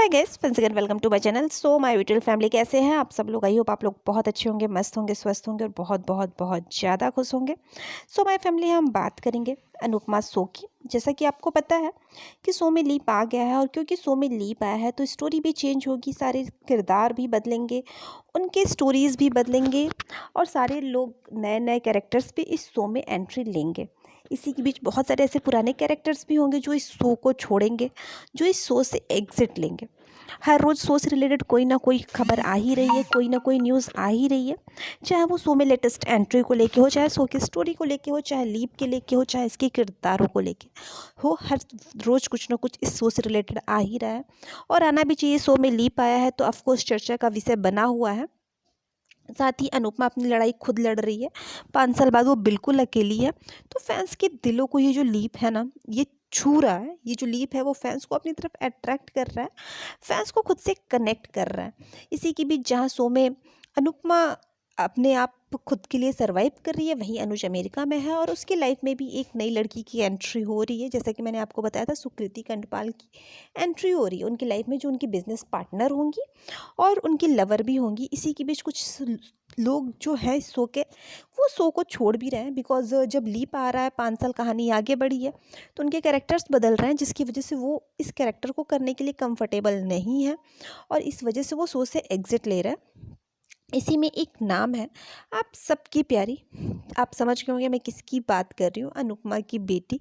Hi guys, once again welcome to my channel. So my YouTube family, कैसे हैं आप सब लोग? आई होप आप लोग बहुत अच्छे होंगे, मस्त होंगे, स्वस्थ होंगे और बहुत बहुत बहुत ज़्यादा खुश होंगे। सो माय फैमिली, हम बात करेंगे अनुपमा शो की। जैसा कि आपको पता है कि शो में लीप आ गया है, और क्योंकि शो में लीप आया है तो स्टोरी भी चेंज होगी, सारे किरदार भी बदलेंगे, उनके स्टोरीज़ भी बदलेंगे और सारे लोग नए नए कैरेक्टर्स भी इस शो में एंट्री लेंगे। इसी के बीच बहुत सारे ऐसे पुराने कैरेक्टर्स भी होंगे जो इस शो को छोड़ेंगे, जो इस शो से एग्जिट लेंगे। हर रोज़ शो से रिलेटेड कोई ना कोई खबर आ ही रही है, कोई ना कोई न्यूज़ आ ही रही है, चाहे वो शो में लेटेस्ट एंट्री को लेके हो, चाहे शो की स्टोरी को लेके हो, चाहे लीप के लेके हो, चाहे इसके किरदारों को लेके हो। हर रोज़ कुछ ना कुछ इस शो से रिलेटेड आ ही रहा है और आना भी चाहिए। शो में लीप आया है तो ऑफकोर्स चर्चा का विषय बना हुआ है। साथ ही अनुपमा अपनी लड़ाई खुद लड़ रही है, 5 साल बाद वो बिल्कुल अकेली है। तो फैंस के दिलों को ये जो लीप है ना, ये छू रहा है। ये जो लीप है वो फैंस को अपनी तरफ अट्रैक्ट कर रहा है, फैंस को खुद से कनेक्ट कर रहा है। इसी के बीच जहाँ शो में अनुपमा अपने आप खुद के लिए सरवाइव कर रही है, वहीं अनुज अमेरिका में है और उसकी लाइफ में भी एक नई लड़की की एंट्री हो रही है। जैसा कि मैंने आपको बताया था, सुकृति कंडपाल की एंट्री हो रही है उनकी लाइफ में, जो उनकी बिजनेस पार्टनर होंगी और उनकी लवर भी होंगी। इसी के बीच कुछ लोग जो है इस शो के, वो शो को छोड़ भी रहे हैं, बिकॉज जब लीप आ रहा है, 5 साल कहानी आगे बढ़ी है, तो उनके कैरेक्टर्स बदल रहे हैं, जिसकी वजह से वो इस कैरेक्टर को करने के लिए कंफर्टेबल नहीं है और इस वजह से वो शो से एग्जिट ले रहे हैं। इसी में एक नाम है आप सबकी प्यारी, आप समझ गए होंगे मैं किसकी बात कर रही हूँ, अनुपमा की बेटी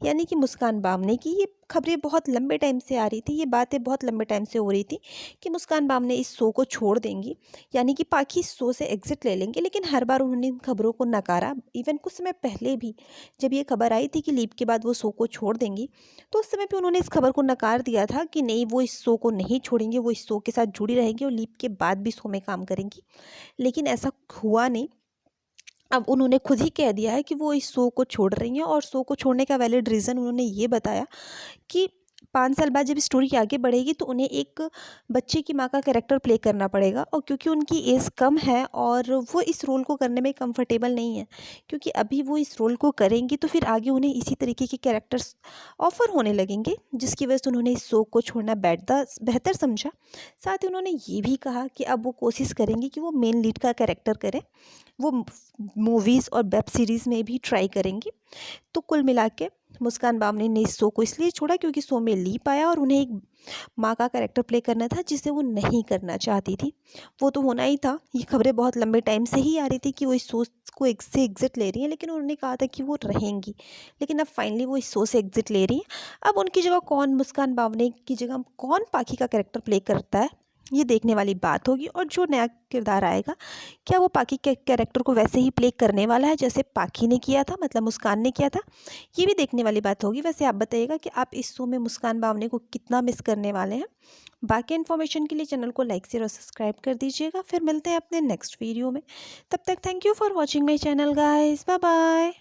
यानी कि मुस्कान बामने की। ये खबरें बहुत लंबे टाइम से आ रही थी, ये बातें बहुत लंबे टाइम से हो रही थी कि मुस्कान बामने इस शो को छोड़ देंगी, यानी कि पाखी इस शो से एग्जिट ले लेंगे। लेकिन हर बार उन्होंने इन खबरों को नकारा। इवन कुछ समय पहले भी जब ये खबर आई थी कि लीप के बाद वो शो को छोड़ देंगी, तो उस समय पे उन्होंने इस खबर को नकार दिया था कि नहीं, वो इस शो को नहीं छोड़ेंगे, वो इस शो के साथ जुड़ी रहेंगी और लीप के बाद भी शो में काम करेंगी। लेकिन ऐसा हुआ नहीं। अब उन्होंने खुद ही कह दिया है कि वो इस शो को छोड़ रही हैं और शो को छोड़ने का वैलिड रीज़न उन्होंने ये बताया कि 5 साल बाद जब स्टोरी आगे बढ़ेगी तो उन्हें एक बच्चे की माँ का कैरेक्टर प्ले करना पड़ेगा, और क्योंकि उनकी एज कम है और वो इस रोल को करने में कंफर्टेबल नहीं है, क्योंकि अभी वो इस रोल को करेंगी तो फिर आगे उन्हें इसी तरीके के कैरेक्टर्स ऑफर होने लगेंगे, जिसकी वजह से उन्होंने इस शो को छोड़ना बेहतर समझा। साथ ही उन्होंने ये भी कहा कि अब वो कोशिश करेंगी कि वो मेन लीड का कैरेक्टर करें, वो मूवीज़ और वेब सीरीज़ में भी ट्राई करेंगी। तो कुल मिला के मुस्कान बामने ने इस शो को इसलिए छोड़ा क्योंकि शो में लीप आया और उन्हें एक माँ का कैरेक्टर प्ले करना था, जिसे वो नहीं करना चाहती थी। वो तो होना ही था। ये खबरें बहुत लंबे टाइम से ही आ रही थी कि वो इस शो को से एग्जिट ले रही हैं, लेकिन उन्होंने कहा था कि वो रहेंगी। लेकिन अब फाइनली वो इस शो से एग्जिट ले रही हैं। अब उनकी जगह कौन, मुस्कान बामने की जगह कौन पाखी का कैरेक्टर प्ले करता है, ये देखने वाली बात होगी। और जो नया किरदार आएगा, क्या वो पाखी के कैरेक्टर को वैसे ही प्ले करने वाला है जैसे पाखी ने किया था, मतलब मुस्कान ने किया था, ये भी देखने वाली बात होगी। वैसे आप बताइएगा कि आप इस शो में मुस्कान बामने को कितना मिस करने वाले हैं। बाकी इन्फॉर्मेशन के लिए चैनल को लाइक शेयर और सब्सक्राइब कर दीजिएगा। फिर मिलते हैं अपने नेक्स्ट वीडियो में। तब तक thank you for watching my channel guys, bye bye.